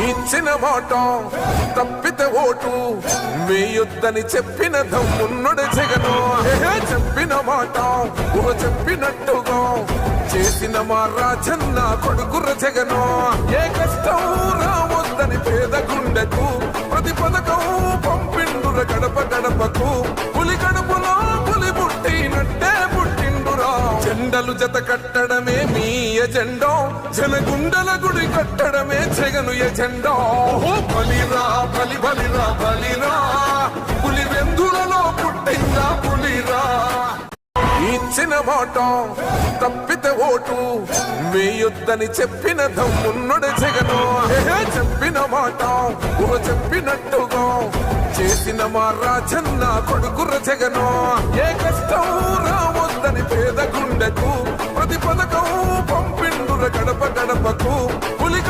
ఇచ్చిన మాట తప్పితే ఓటు వేయొద్దని చెప్పిన దమ్మున్నడు జగను. చెప్పిన మాట చెప్పినట్టుగా చేసిన మా రాజన్న కొడుకుర జగను. ఏ కష్టం రావద్దని పేద గుండెకు ప్రతి పథకం పంపిండుర గడప గడపకు. పులి గడపలో పులి పుట్టినట్టే పుట్టిండురా. జెండలు జత కట్టడమే మీ ఎజెండా, జనగుండల గుడి కట్టడమే జగను ఎజెండా. బలిరా బలి బలిరా బలిరా, పులి వెందులలో పుట్టిందా పులిరా. ఇచ్చిన మాట తప్పితే ఓటు వేయొద్దని చెప్పిన దమ్మున్నడు జగను. చెప్పిన మాట చెప్పినట్టుగా చేసిన మా రాజన్న కొడుకుర జగను. ఏ కష్టం రావద్దని పేద గుండెకు ప్రతి పథకం పంపిండుర గడప గడపకు. పులి